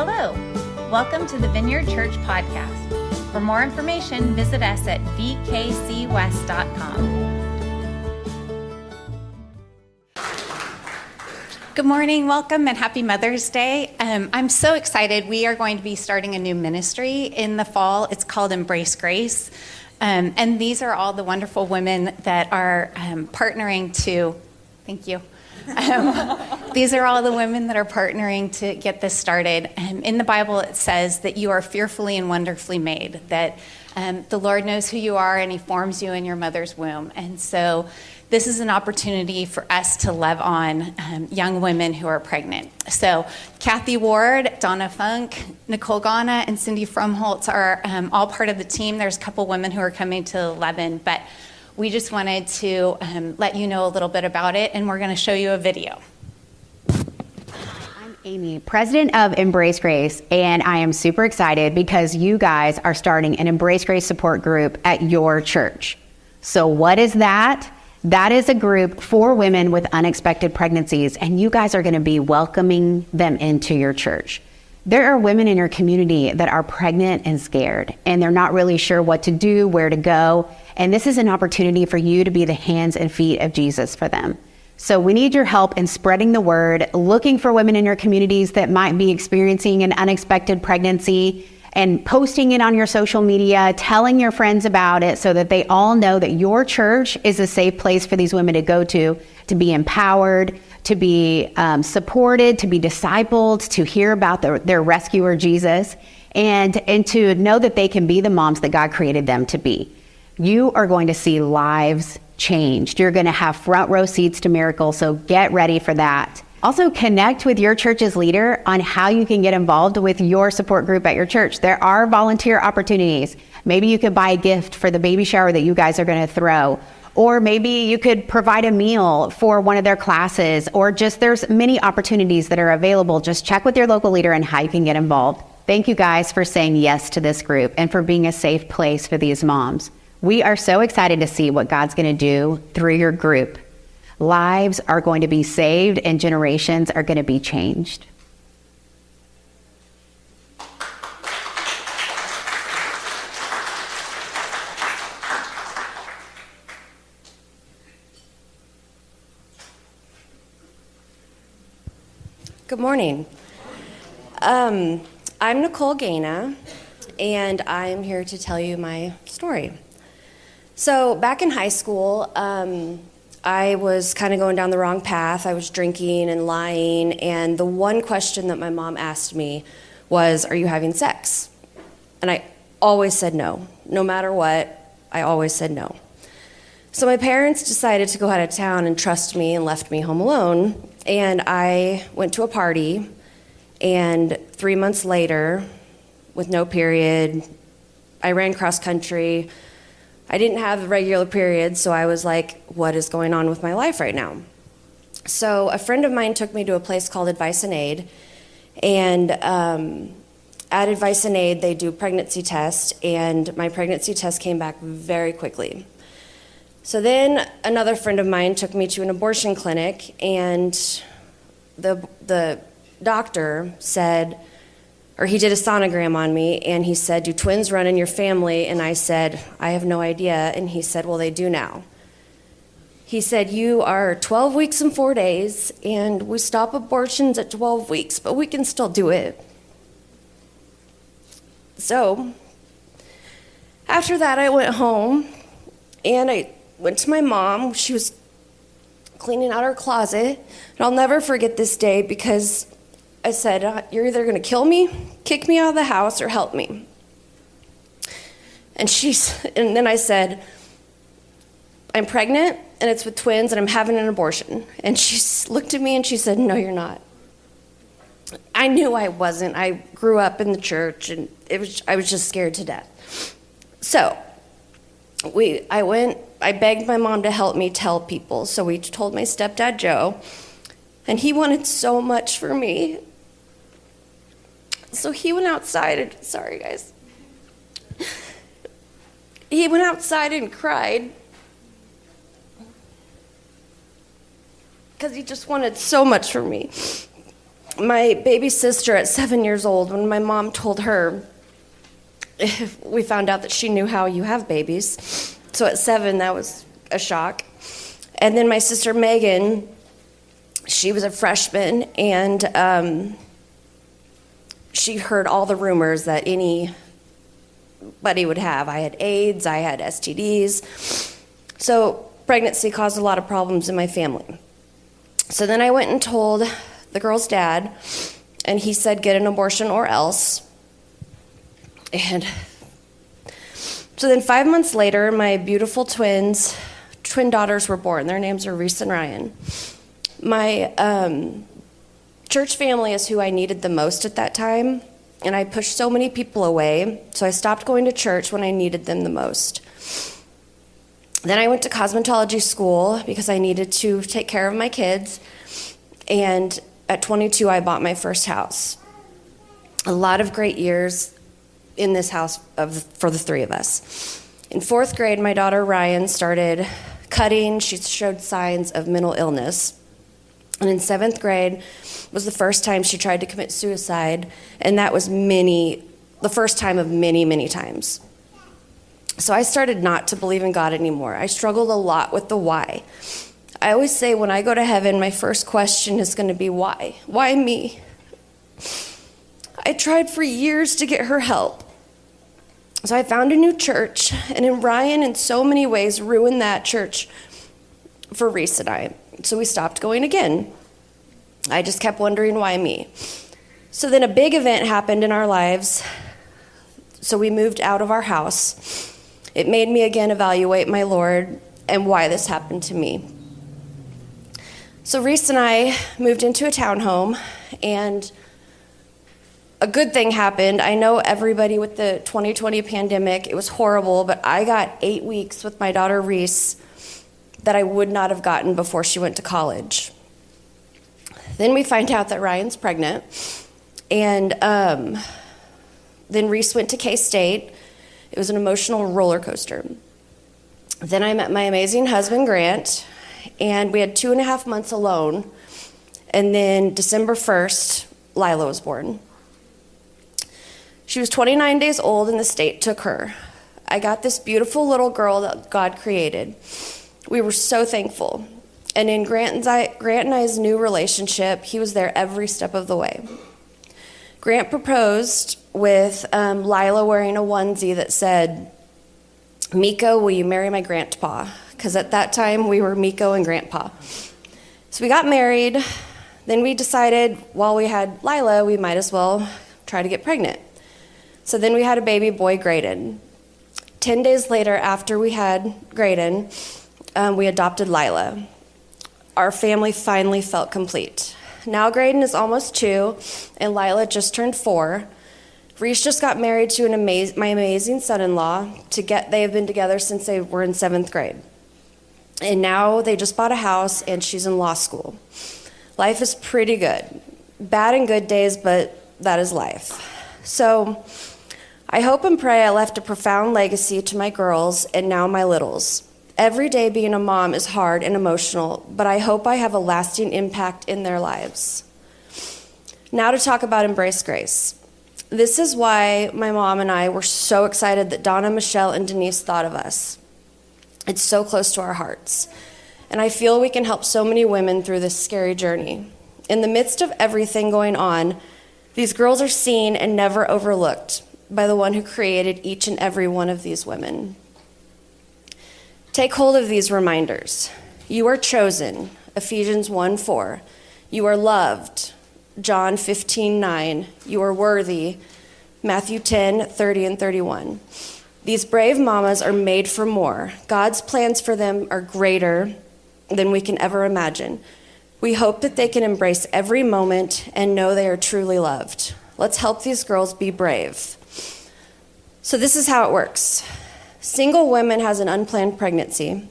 Hello, welcome to the Vineyard Church podcast. For more information, visit us at vkcwest.com. Good morning, welcome, and happy Mother's Day. I'm so excited. We are going to be starting a new ministry in the fall. It's called Embrace Grace. And these are all the wonderful women that are partnering to, thank you. These are all the women that are partnering to get this started. In the Bible, it says that you are fearfully and wonderfully made, that the Lord knows who you are and he forms you in your mother's womb. And so this is an opportunity for us to love on young women who are pregnant. So Kathy Ward, Donna Funk, Nicole Ghana, and Cindy Fromholtz are all part of the team. There's a couple women who are coming to 11, but we just wanted to let you know a little bit about it, and we're going to show you a video. I'm Amy, president of Embrace Grace, and I am super excited because you guys are starting an Embrace Grace support group at your church. So what is that? That is a group for women with unexpected pregnancies, and you guys are going to be welcoming them into your church. There are women in your community that are pregnant and scared, and they're not really sure what to do, where to go. And this is an opportunity for you to be the hands and feet of Jesus for them. So we need your help in spreading the word, looking for women in your communities that might be experiencing an unexpected pregnancy, and posting it on your social media, telling your friends about it so that they all know that your church is a safe place for these women to go to be empowered, to be supported, to be discipled, to hear about their rescuer, Jesus, and to know that they can be the moms that God created them to be. You are going to see lives changed. You're going to have front row seats to miracles, so get ready for that. Also, connect with your church's leader on how you can get involved with your support group at your church. There are volunteer opportunities. Maybe you could buy a gift for the baby shower that you guys are going to throw. Or maybe you could provide a meal for one of their classes, or just there's many opportunities that are available. Just check with your local leader on how you can get involved. Thank you guys for saying yes to this group and for being a safe place for these moms. We are so excited to see what God's going to do through your group. Lives are going to be saved and generations are going to be changed. Good morning. I'm Nicole Ghana, and I'm here to tell you my story. So back in high school, I was kind of going down the wrong path. I was drinking and lying, and the one question that my mom asked me was, "Are you having sex?" And I always said no. No matter what, I always said no. So my parents decided to go out of town and trust me and left me home alone, and I went to a party, and 3 months later, with no period, I ran cross country. I didn't have regular periods, so I was like, what is going on with my life right now? So a friend of mine took me to a place called Advice and Aid, and at Advice and Aid, they do pregnancy tests, and my pregnancy test came back very quickly. So then another friend of mine took me to an abortion clinic, and the doctor said, or he did a sonogram on me, and he said, "Do twins run in your family?" And I said, "I have no idea." And he said, "Well, they do now." He said, "You are 12 weeks and 4 days, and we stop abortions at 12 weeks, but we can still do it." So after that, I went home, and I went to my mom. She was cleaning out her closet, and I'll never forget this day because I said, "You're either going to kill me, kick me out of the house, or help me." And then I said, "I'm pregnant, and it's with twins, and I'm having an abortion." And she looked at me and she said, "No, you're not." I knew I wasn't. I grew up in the church, and I was just scared to death. So I begged my mom to help me tell people. So we told my stepdad, Joe, and he wanted so much for me. So he went outside sorry guys. He went outside and cried because he just wanted so much from me. my baby sister at 7 years old, when my mom told her, we found out that she knew how you have babies. So at 7, that was a shock. And then my sister Megan, she was a freshman, and she heard all the rumors that anybody would have. I had AIDS, I had STDs. So pregnancy caused a lot of problems in my family. So then I went and told the girl's dad, and he said, get an abortion or else. And so then 5 months later, my beautiful twin daughters were born. Their names are Reese and Ryan. My church family is who I needed the most at that time, and I pushed so many people away, so I stopped going to church when I needed them the most. Then I went to cosmetology school because I needed to take care of my kids, and at 22, I bought my first house. A lot of great years in this house for the three of us. In 4th grade, my daughter Ryan started cutting. She showed signs of mental illness. And in 7th grade was the first time she tried to commit suicide, and that was the first time of many, many times. So I started not to believe in God anymore. I struggled a lot with the why. I always say when I go to heaven, my first question is going to be why? Why me? I tried for years to get her help. So I found a new church, and in Ryan, in so many ways, ruined that church for Reese and I. So we stopped going again. I just kept wondering, why me? So then a big event happened in our lives. So we moved out of our house. It made me again evaluate my Lord and why this happened to me. So Reese and I moved into a townhome, and a good thing happened. I know everybody with the 2020 pandemic, it was horrible, but I got 8 weeks with my daughter Reese that I would not have gotten before she went to college. Then we find out that Ryan's pregnant, and then Reese went to K-State. It was an emotional roller coaster. Then I met my amazing husband, Grant, and we had 2.5 months alone, and then December 1st, Lila was born. She was 29 days old, and the state took her. I got this beautiful little girl that God created. We were so thankful. And in Grant and I's new relationship, he was there every step of the way. Grant proposed with Lila wearing a onesie that said, Miko, will you marry my grandpa? Because at that time, we were Miko and Grandpa. So we got married. Then we decided while we had Lila, we might as well try to get pregnant. So then we had a baby boy, Graydon. 10 days later, after we had Graydon, we adopted Lila. Our family finally felt complete. Now Graydon is almost 2, and Lila just turned 4. Reese just got married to my amazing son-in-law. They have been together since they were in 7th grade. And now they just bought a house, and she's in law school. Life is pretty good. Bad and good days, but that is life. So I hope and pray I left a profound legacy to my girls and now my littles. Every day being a mom is hard and emotional, but I hope I have a lasting impact in their lives. Now to talk about Embrace Grace. This is why my mom and I were so excited that Donna, Michelle, and Denise thought of us. It's so close to our hearts. And I feel we can help so many women through this scary journey. In the midst of everything going on, these girls are seen and never overlooked by the one who created each and every one of these women. Take hold of these reminders. You are chosen, Ephesians 1:4. You are loved, John 15:9. You are worthy, Matthew 10:30 and 31. These brave mamas are made for more. God's plans for them are greater than we can ever imagine. We hope that they can embrace every moment and know they are truly loved. Let's help these girls be brave. So this is how it works. Single women has an unplanned pregnancy.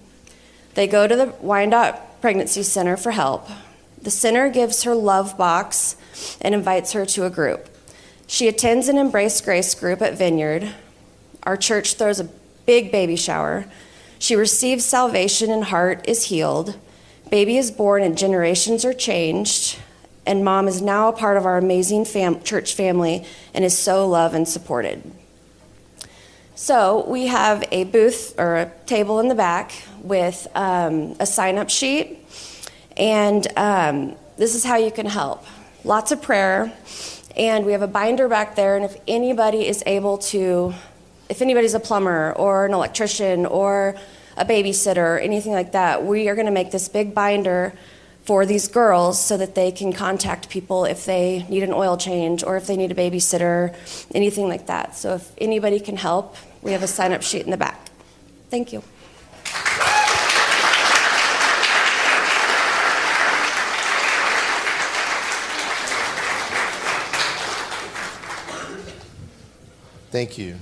They go to the Wyandotte Pregnancy Center for help. The center gives her love box and invites her to a group. She attends an Embrace Grace group at Vineyard. Our church throws a big baby shower. She receives salvation and heart is healed. Baby is born and generations are changed. and Mom is now a part of our amazing church family and is so loved and supported. So we have a booth or a table in the back with a sign-up sheet, and this is how you can help. Lots of prayer, and we have a binder back there, and if anybody's a plumber or an electrician or a babysitter or anything like that, we are going to make this big binder for these girls so that they can contact people if they need an oil change or if they need a babysitter, anything like that. So if anybody can help, we have a sign-up sheet in the back. Thank you. Thank you.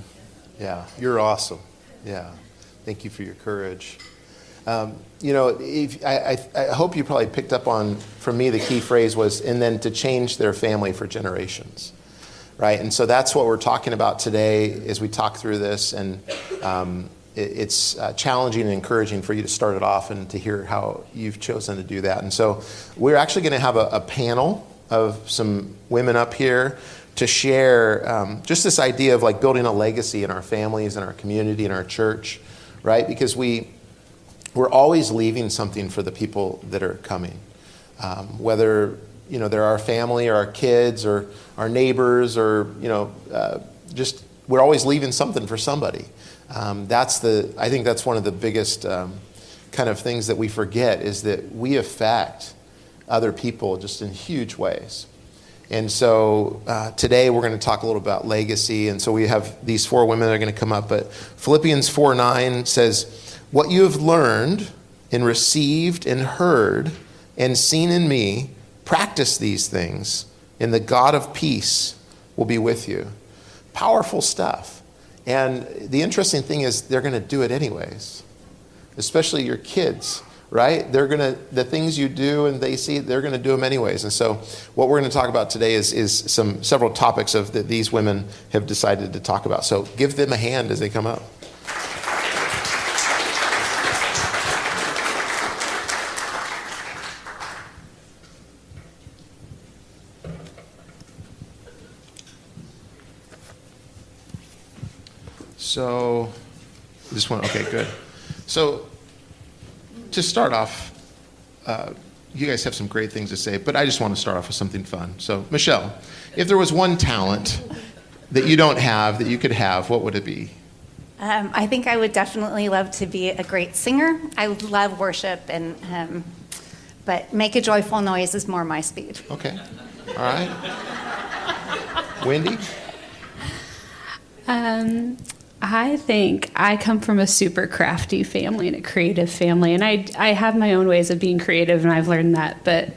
Yeah, you're awesome. Yeah, thank you for your courage. I hope you probably picked up on, from me, the key phrase was, and then to change their family for generations, right? And so that's what we're talking about today as we talk through this, and it's challenging and encouraging for you to start it off and to hear how you've chosen to do that. And so we're actually going to have a panel of some women up here to share just this idea of like building a legacy in our families, in our community, in our church, right? Because we're always leaving something for the people that are coming, whether they're our family or our kids or our neighbors or just we're always leaving something for somebody. I think that's one of the biggest kind of things that we forget, is that we affect other people just in huge ways. And so today we're going to talk a little about legacy. And so we have these four women that are going to come up. But Philippians 4:9 says, "What you have learned and received and heard and seen in me, practice these things, and the God of peace will be with you." Powerful stuff. And the interesting thing is they're going to do it anyways, especially your kids. Right? The things you do and they see, they're going to do them anyways. And so what we're going to talk about today is several topics that these women have decided to talk about. So give them a hand as they come up. So this one, okay, good. So to start off, you guys have some great things to say, but I just want to start off with something fun. So, Michelle, if there was one talent that you don't have that you could have, what would it be? I think I would definitely love to be a great singer. I love worship, but make a joyful noise is more my speed. Okay. All right. Wendy? I think I come from a super crafty family and a creative family, and I have my own ways of being creative, and I've learned that, but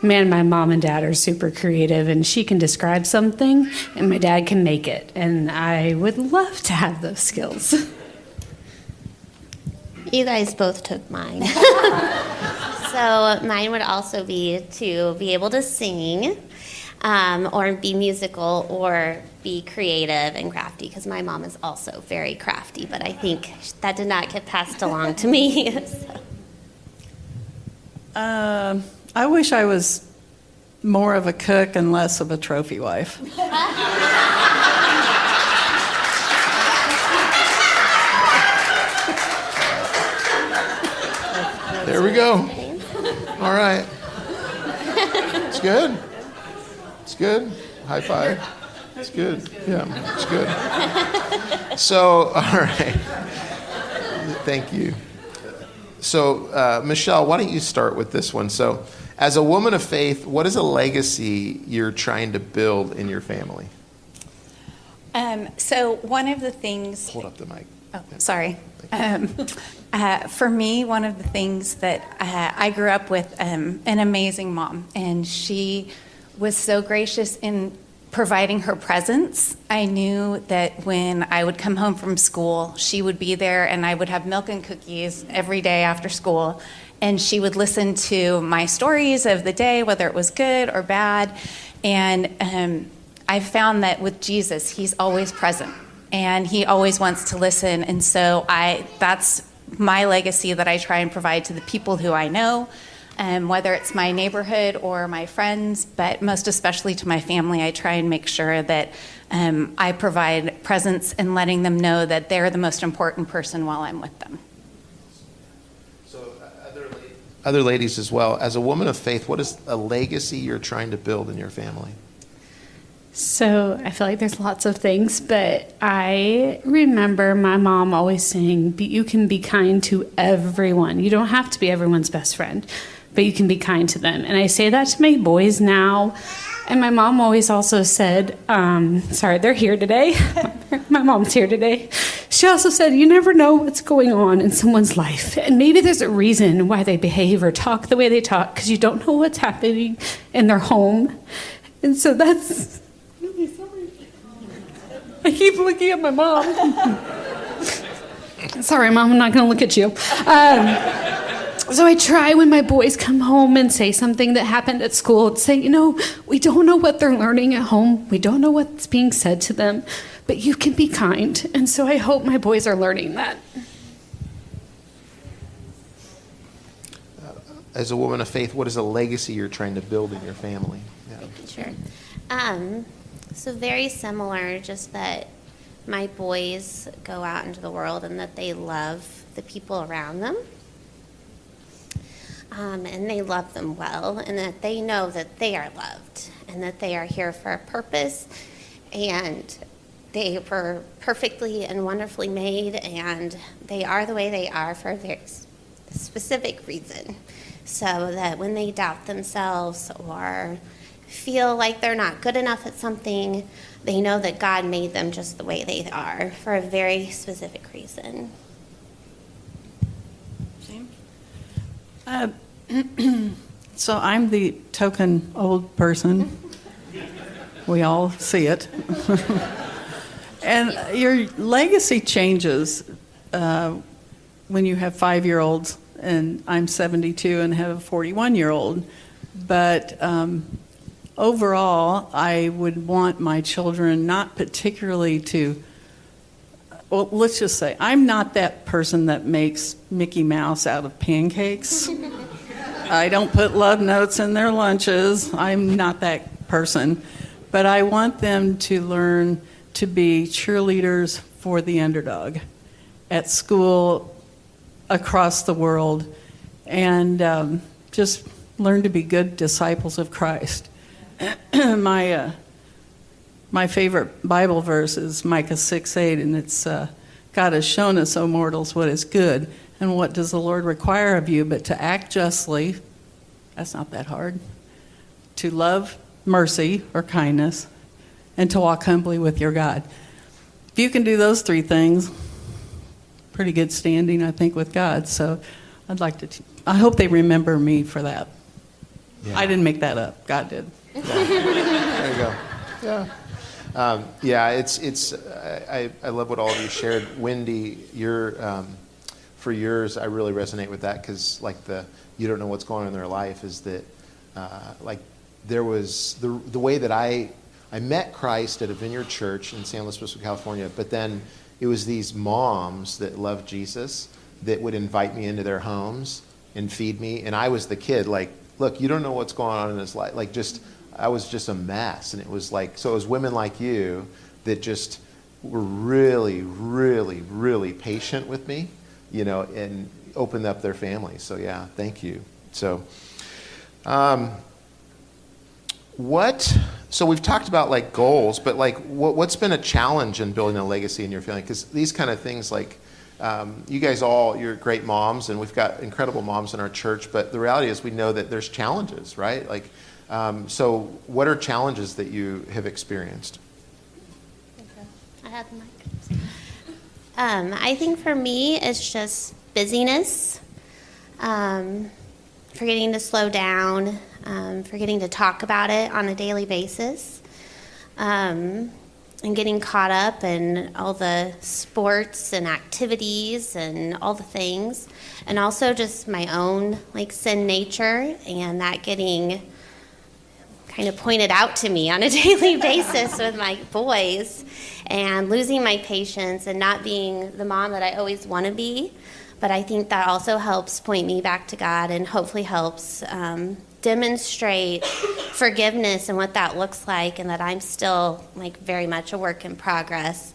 man, my mom and dad are super creative, and she can describe something, and my dad can make it, and I would love to have those skills. You guys both took mine. So mine would also be to be able to sing, or be musical, or be creative and crafty, because my mom is also very crafty, but I think that did not get passed along to me. So. I wish I was more of a cook and less of a trophy wife. There we go. All right. It's good. It's good. High five. It's good. Yeah, it's good. So, all right. Thank you. So, Michelle, why don't you start with this one? So, as a woman of faith, what is a legacy you're trying to build in your family? So one of the things... Hold up the mic. Oh, sorry. For me, one of the things that I grew up with an amazing mom, and she was so gracious in providing her presence. I knew that when I would come home from school, she would be there, and I would have milk and cookies every day after school, and she would listen to my stories of the day, whether it was good or bad. And I found that with Jesus, he's always present, and he always wants to listen. And so that's my legacy that I try and provide to the people who I know. whether it's my neighborhood or my friends, but most especially to my family. I try and make sure that I provide presence in letting them know that they're the most important person while I'm with them. So other ladies as well, as a woman of faith, what is a legacy you're trying to build in your family? So I feel like there's lots of things, but I remember my mom always saying, you can be kind to everyone. You don't have to be everyone's best friend, but you can be kind to them. And I say that to my boys now. And my mom always also said, sorry, they're here today. My mom's here today. She also said, you never know what's going on in someone's life. And maybe there's a reason why they behave or talk the way they talk, because you don't know what's happening in their home. And so that's... I keep looking at my mom. Sorry, Mom, I'm not going to look at you. So I try when my boys come home and say something that happened at school to say, we don't know what they're learning at home. We don't know what's being said to them, but you can be kind. And so I hope my boys are learning that. As a woman of faith, what is a legacy you're trying to build in your family? Yeah. Sure. So very similar, just that my boys go out into the world and that they love the people around them. And they love them well, and that they know that they are loved and that they are here for a purpose, and they were perfectly and wonderfully made, and they are the way they are for a very specific reason. So that when they doubt themselves or feel like they're not good enough at something, they know that God made them just the way they are for a very specific reason. So I'm the token old person. We all see it. And your legacy changes when you have 5-year-olds, and I'm 72 and have a 41-year-old. But overall, I would want my children not particularly to, well, let's just say, I'm not that person that makes Mickey Mouse out of pancakes. I don't put love notes in their lunches. I'm not that person. But I want them to learn to be cheerleaders for the underdog at school, across the world, and just learn to be good disciples of Christ. My favorite Bible verse is Micah 6:8, and it's, God has shown us, O mortals, what is good, and what does the Lord require of you but to act justly, that's not that hard, to love mercy or kindness, and to walk humbly with your God. If you can do those 3 things, pretty good standing, I think, with God. So I'd like to, I hope they remember me for that. Yeah. I didn't make that up. God did. Yeah. There you go. Yeah. I love what all of you shared. Wendy, for yours, I really resonate with that, because you don't know what's going on in their life, is that there was the way that I met Christ at a Vineyard Church in San Luis Obispo, California, but then it was these moms that loved Jesus that would invite me into their homes and feed me, and I was the kid, look, you don't know what's going on in his life, I was just a mess. And it was so it was women like you that just were really, really, really patient with me, and opened up their families. So yeah, thank you. So, so we've talked about goals, but what's been a challenge in building a legacy in your family? Because these kind of things, you guys you're great moms, and we've got incredible moms in our church, but the reality is we know that there's challenges, right? So what are challenges that you have experienced? I have the mic. I think for me, it's just busyness, forgetting to slow down, forgetting to talk about it on a daily basis, and getting caught up in all the sports and activities and all the things, and also just my own sin nature, and that getting kind of pointed out to me on a daily basis with my boys, and losing my patience and not being the mom that I always want to be But I think that also helps point me back to God and hopefully helps demonstrate forgiveness and what that looks like, and that I'm still like very much a work in progress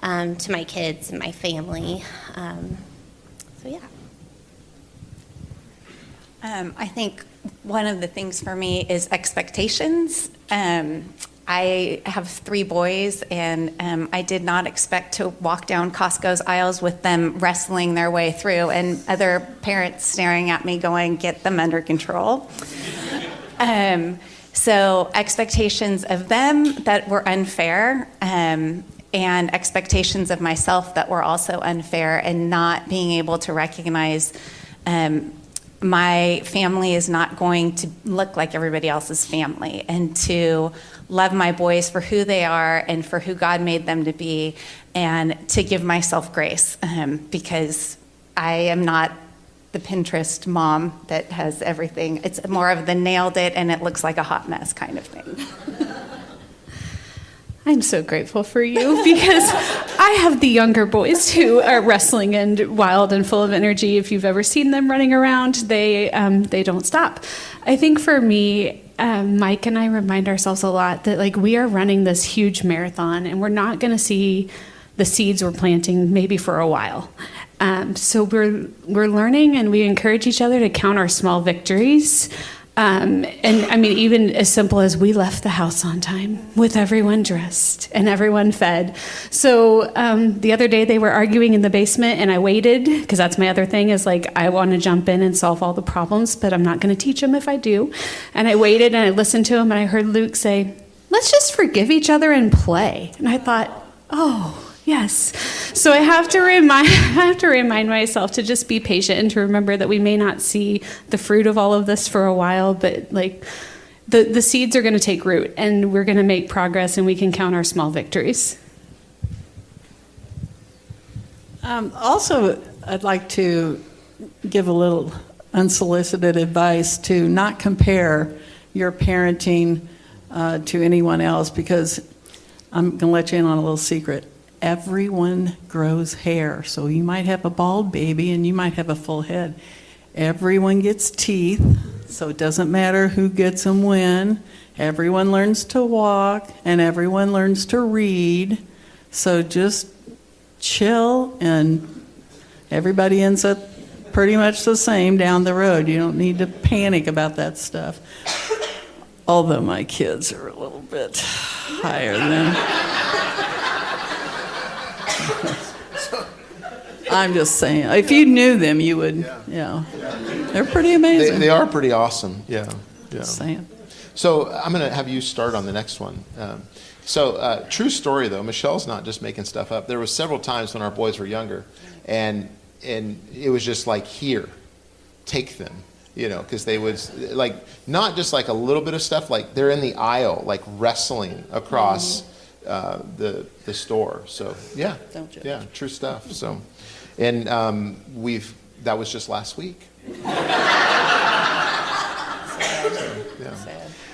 to my kids and my family. So yeah. I think one of the things for me is expectations. I have 3 boys, and I did not expect to walk down Costco's aisles with them wrestling their way through, and other parents staring at me going, "Get them under control." So expectations of them that were unfair, and expectations of myself that were also unfair, and not being able to recognize my family is not going to look like everybody else's family, and to love my boys for who they are and for who God made them to be, and to give myself grace, because I am not the Pinterest mom that has everything. It's more of the nailed it and it looks like a hot mess kind of thing. I'm so grateful for you because I have the younger boys who are wrestling and wild and full of energy. If you've ever seen them running around, they don't stop. I think for me, Mike and I remind ourselves a lot that like we are running this huge marathon, and we're not going to see the seeds we're planting maybe for a while. So we're learning, and we encourage each other to count our small victories. And I mean, even as simple as we left the house on time with everyone dressed and everyone fed. So the other day they were arguing in the basement, and I waited, because that's my other thing is like I want to jump in and solve all the problems, but I'm not going to teach them if I do. And I waited and I listened to him, and I heard Luke say, "Let's just forgive each other and play." And I thought, oh, yes. So I have to remind myself to just be patient and to remember that we may not see the fruit of all of this for a while, but like the seeds are going to take root, and we're going to make progress, and we can count our small victories. Also, I'd like to give a little unsolicited advice to not compare your parenting to anyone else, because I'm going to let you in on a little secret. Everyone grows hair. So you might have a bald baby and you might have a full head. Everyone gets teeth, so it doesn't matter who gets them when. Everyone learns to walk, and everyone learns to read. So just chill, and everybody ends up pretty much the same down the road. You don't need to panic about that stuff. Although my kids are a little bit higher than... I'm just saying. If you knew them, you would, They're pretty amazing. They are pretty awesome, yeah. Just saying. So I'm going to have you start on the next one. True story, though. Michelle's not just making stuff up. There was several times when our boys were younger, and it was just like, here, take them. Because they would, like, not just like a little bit of stuff, like they're in the aisle, like wrestling across the store. So, yeah. Don't judge. Yeah, true stuff. So, and that was just last week.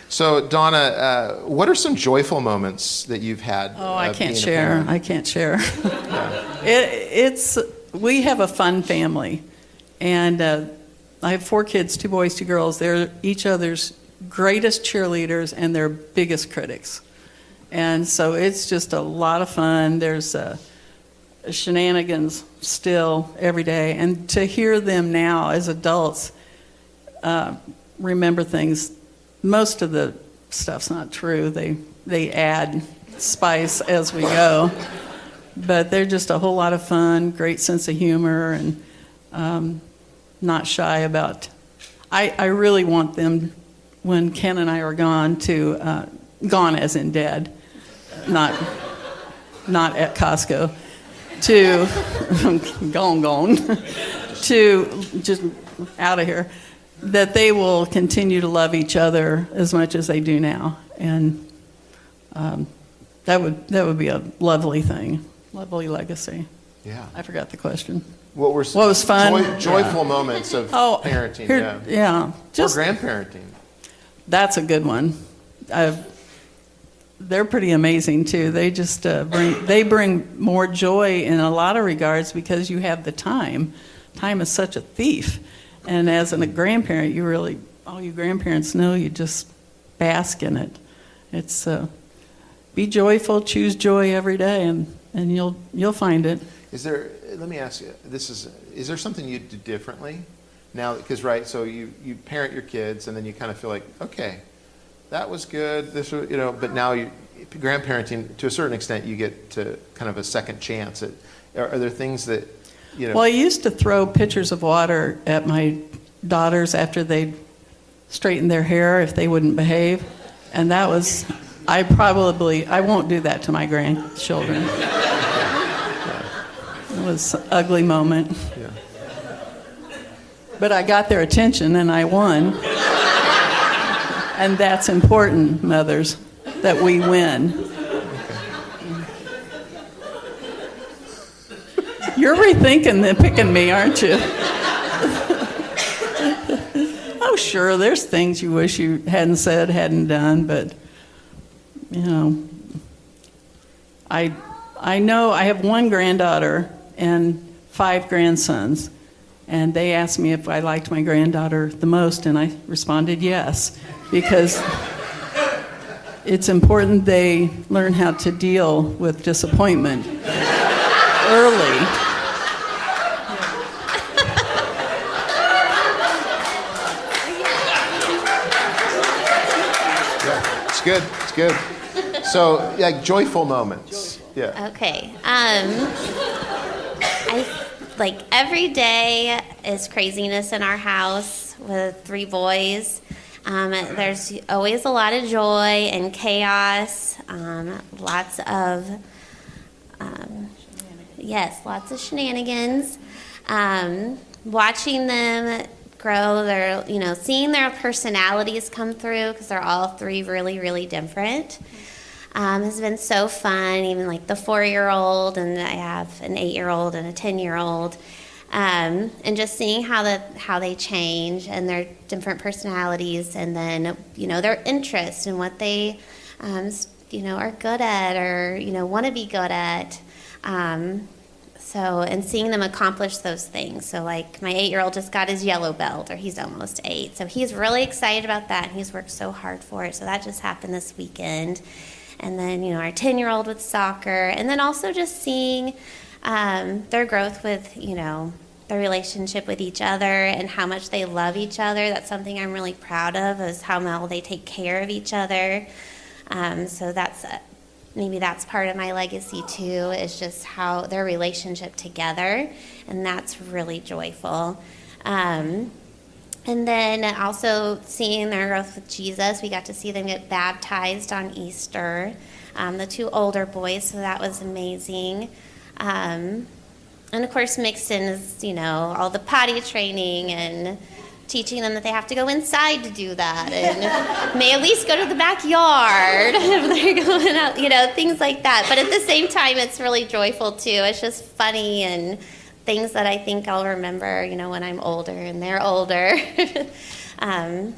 So, Donna, what are some joyful moments that you've had? Oh, I can't share. I can't share. We have a fun family, and I have 4 kids, 2 boys, 2 girls. They're each other's greatest cheerleaders and their biggest critics. And so it's just a lot of fun. There's shenanigans still every day. And to hear them now as adults remember things, most of the stuff's not true. They add spice as we go. But they're just a whole lot of fun, great sense of humor, and not shy about... I really want them, when Ken and I are gone, to... gone as in dead, not at Costco, to gone, to just out of here, that they will continue to love each other as much as they do now, and that would be a lovely thing, lovely legacy. Yeah. I forgot the question. What was fun? Joyful moments of parenting, yeah. Or Just grandparenting. That's a good one. They're pretty amazing too. They just bring more joy in a lot of regards because you have the time time is such a thief. And as a grandparent, all you grandparents know, you just bask in it. It's be joyful, choose joy every day, and you'll find it. Let me ask you, is there something you do differently now? Because, right, so you parent your kids, and then you kind of feel like, okay, that was good, but now grandparenting, to a certain extent, you get to kind of a second chance. Are there things that, Well, I used to throw pitchers of water at my daughters after they'd straighten their hair if they wouldn't behave, and that was, I won't do that to my grandchildren. It was an ugly moment. Yeah. But I got their attention and I won. And that's important, mothers, that we win. You're rethinking the picking me, aren't you? Oh, sure, there's things you wish you hadn't said, hadn't done, but, I know I have one granddaughter and 5 grandsons, and they asked me if I liked my granddaughter the most, and I responded yes, because it's important they learn how to deal with disappointment early. It's good. It's good. So, like joyful moments. Yeah. Okay. Like every day is craziness in our house with 3 boys. There's always a lot of joy and chaos. Lots of shenanigans. Watching them grow, seeing their personalities come through, because they're all 3 really, really different. Has been so fun, even like the 4-year-old, and I have an 8-year-old and a 10-year-old, and just seeing how they change and their different personalities, and then their interests and what they are good at or want to be good at. And seeing them accomplish those things. So like my 8-year-old just got his yellow belt, or he's almost 8, so he's really excited about that, and he's worked so hard for it. So that just happened this weekend. And then, our 10-year-old with soccer. And then also just seeing their growth with, their relationship with each other and how much they love each other. That's something I'm really proud of, is how well they take care of each other. So maybe that's part of my legacy too, is just how their relationship together. And that's really joyful. And then also seeing their growth with Jesus. We got to see them get baptized on Easter, the 2 older boys, so that was amazing. And of course mixed in is, all the potty training and teaching them that they have to go inside to do that, and may at least go to the backyard if they're going out, things like that. But at the same time, it's really joyful too. It's just funny and things that I think I'll remember, when I'm older and they're older.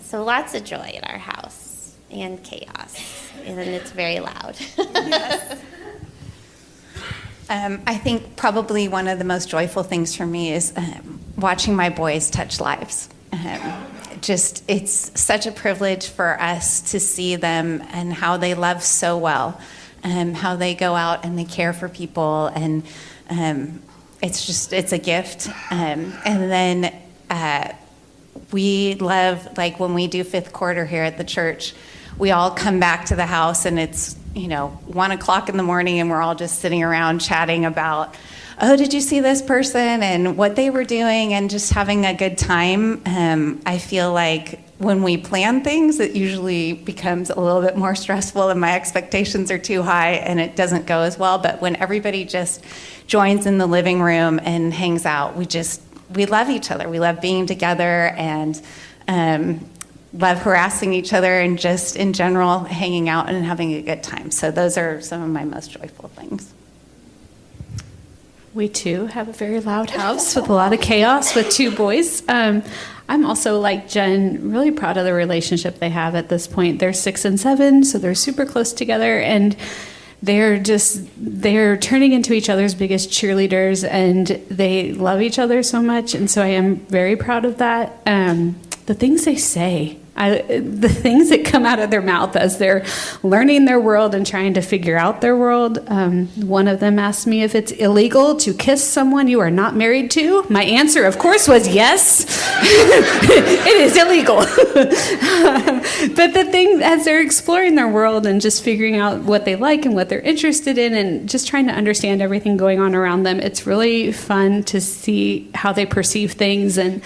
So lots of joy in our house and chaos, and it's very loud. Yes. I think probably one of the most joyful things for me is watching my boys touch lives. It's such a privilege for us to see them and how they love so well, how they go out and they care for people, and it's a gift. And then we love, like when we do 5th quarter here at the church, we all come back to the house, and it's 1 o'clock in the morning, and we're all just sitting around chatting about, oh, did you see this person and what they were doing, and just having a good time. I feel like when we plan things, it usually becomes a little bit more stressful, and my expectations are too high, and it doesn't go as well. But when everybody just joins in the living room and hangs out, we love each other. We love being together, and love harassing each other, and just in general hanging out and having a good time. So those are some of my most joyful things. We too have a very loud house with a lot of chaos with 2 boys. I'm also, like Jen, really proud of the relationship they have at this point. They're 6 and 7, so they're super close together, and they're turning into each other's biggest cheerleaders, and they love each other so much. And so I am very proud of that. The things they say, the things that come out of their mouth as they're learning their world and trying to figure out their world. One of them asked me if it's illegal to kiss someone you are not married to. My answer, of course, was yes. It is illegal. But the thing, as they're exploring their world and just figuring out what they like and what they're interested in and just trying to understand everything going on around them, it's really fun to see how they perceive things. And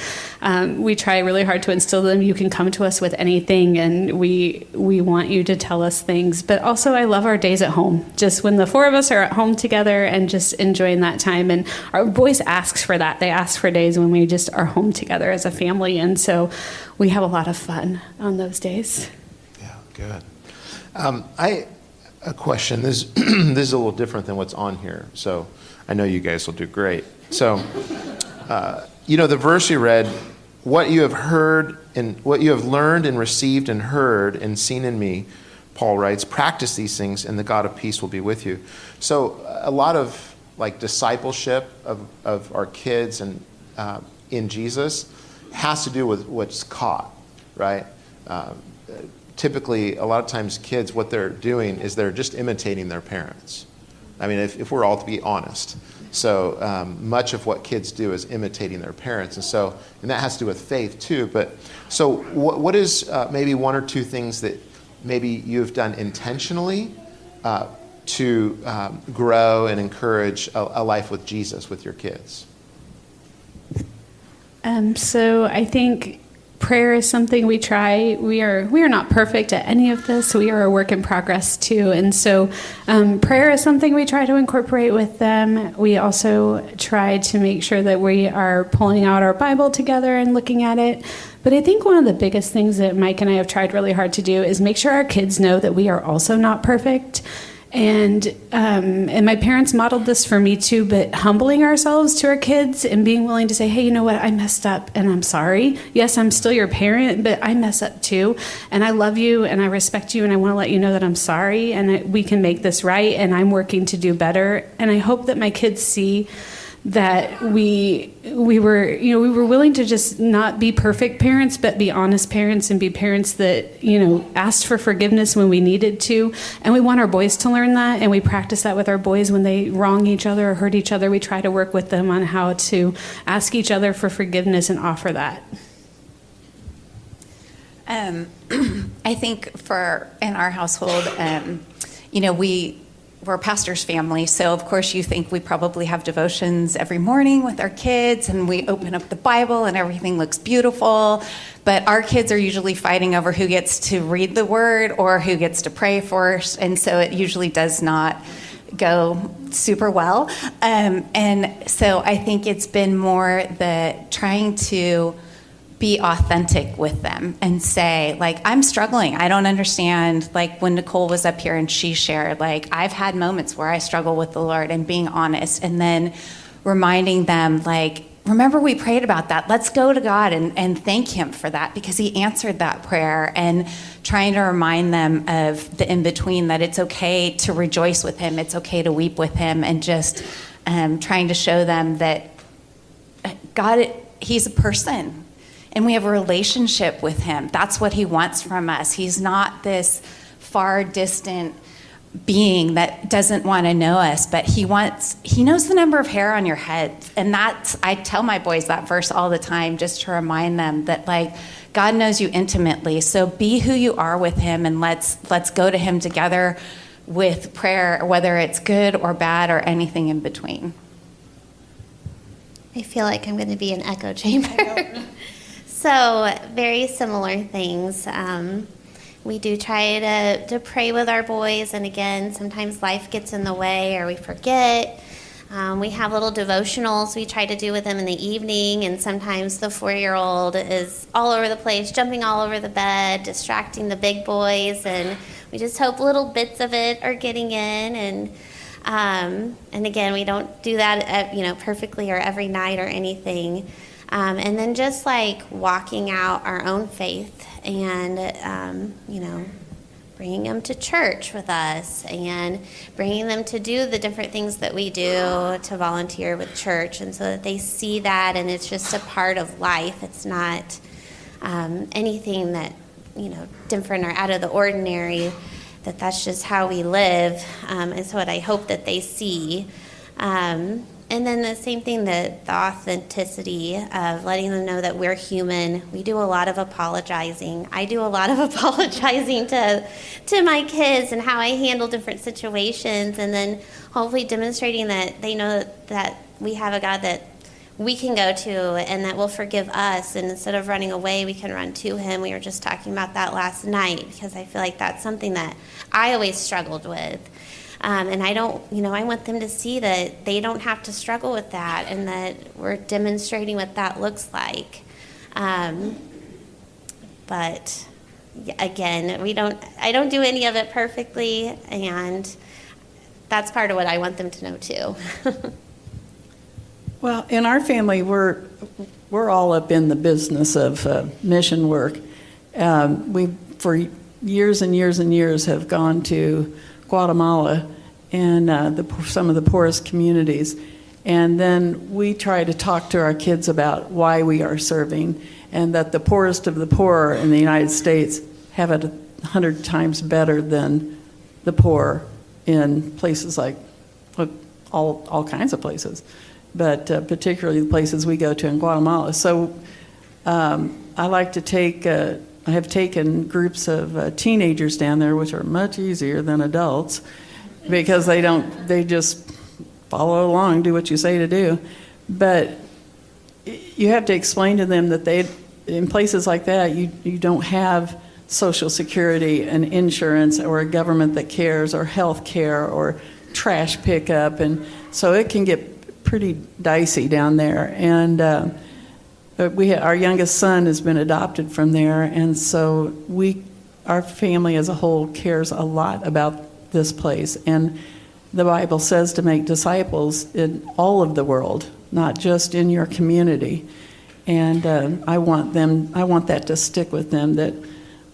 we try really hard to instill them. You can come to us with anything, and we want you to tell us things. But also, I love our days at home. Just when the four of us are at home together and just enjoying that time. And our boys ask for that. They ask for days when we just are home together as a family. And so we have a lot of fun on those days. Yeah, good. A question. This this is a little different than what's on here, so I know you guys will do great. So, the verse you read, what you have heard and what you have learned and received and heard and seen in me, Paul writes, practice these things and the God of peace will be with you. So a lot of like discipleship of our kids and in Jesus has to do with what's caught, right? Typically, a lot of times kids, what they're doing is they're just imitating their parents. I mean, if we're all to be honest. So much of what kids do is imitating their parents. And that has to do with faith too. But so what is maybe one or two things that maybe you've done intentionally to grow and encourage a life with Jesus with your kids? So I think prayer is something we try. We are not perfect at any of this. We are a work in progress too. And so prayer is something we try to incorporate with them. We also try to make sure that we are pulling out our Bible together and looking at it. But I think one of the biggest things that Mike and I have tried really hard to do is make sure our kids know that we are also not perfect. And my parents modeled this for me too, but humbling ourselves to our kids and being willing to say, hey, you know what, I messed up and I'm sorry. Yes, I'm still your parent, but I mess up too. And I love you and I respect you and I want to let you know that I'm sorry and we can make this right and I'm working to do better. And I hope that my kids see that we were willing to just not be perfect parents, but be honest parents and be parents that, asked for forgiveness when we needed to. And we want our boys to learn that. And we practice that with our boys when they wrong each other or hurt each other. We try to work with them on how to ask each other for forgiveness and offer that. I think in our household, we're a pastor's family, so of course you think we probably have devotions every morning with our kids and we open up the Bible and everything looks beautiful, but our kids are usually fighting over who gets to read the word or who gets to pray first, and so it usually does not go super well. And so I think it's been more the trying to be authentic with them and say, like, I'm struggling. I don't understand. Like when Nicole was up here and she shared, like, I've had moments where I struggle with the Lord and being honest and then reminding them, like, remember we prayed about that. Let's go to God and thank him for that because he answered that prayer, and trying to remind them of the in-between, that it's okay to rejoice with him. It's okay to weep with him, and just trying to show them that God, he's a person. And we have a relationship with him. That's what he wants from us. He's not this far distant being that doesn't want to know us, but he knows the number of hair on your head. And I tell my boys that verse all the time just to remind them that, like, God knows you intimately. So be who you are with him, and let's go to him together with prayer, whether it's good or bad or anything in between. I feel like I'm going to be an echo chamber. So very similar things. We do try to pray with our boys, and again, sometimes life gets in the way or we forget. We have little devotionals we try to do with them in the evening, and sometimes the 4-year-old is all over the place, jumping all over the bed, distracting the big boys, and we just hope little bits of it are getting in. And again, we don't do that perfectly or every night or anything. And then just like walking out our own faith and, bringing them to church with us and bringing them to do the different things that we do to volunteer with church, and so that they see that and it's just a part of life. It's not anything that, different or out of the ordinary, that's just how we live, and so what I hope that they see. And then the same thing, the authenticity of letting them know that we're human. We do a lot of apologizing. I do a lot of apologizing to my kids and how I handle different situations, and then hopefully demonstrating that they know that we have a God that we can go to and that will forgive us, and instead of running away, we can run to him. We were just talking about that last night, because I feel like that's something that I always struggled with. And I don't, I want them to see that they don't have to struggle with that, and that we're demonstrating what that looks like. But again, I don't do any of it perfectly, and that's part of what I want them to know too. Well, in our family, we're all up in the business of mission work. We, for years and years and years, have gone to Guatemala and some of the poorest communities. And then we try to talk to our kids about why we are serving, and that the poorest of the poor in the United States have it 100 times better than the poor in places like all kinds of places, but particularly the places we go to in Guatemala. So I like to take, I have taken groups of teenagers down there, which are much easier than adults, because they just follow along, do what you say to do. But you have to explain to them that in places like that, you don't have Social Security and insurance, or a government that cares, or health care, or trash pickup, and so it can get pretty dicey down there. And our youngest son has been adopted from there, and so our family as a whole cares a lot about this place. And the Bible says to make disciples in all of the world, not just in your community. And I want that to stick with them, that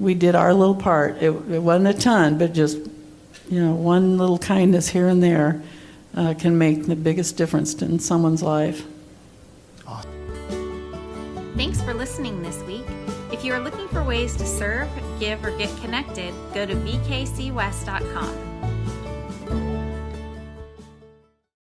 we did our little part. It wasn't a ton, but just one little kindness here and there can make the biggest difference in someone's life. Thanks for listening this week. If you are looking for ways to serve, give, or get connected, go to bkcwest.com.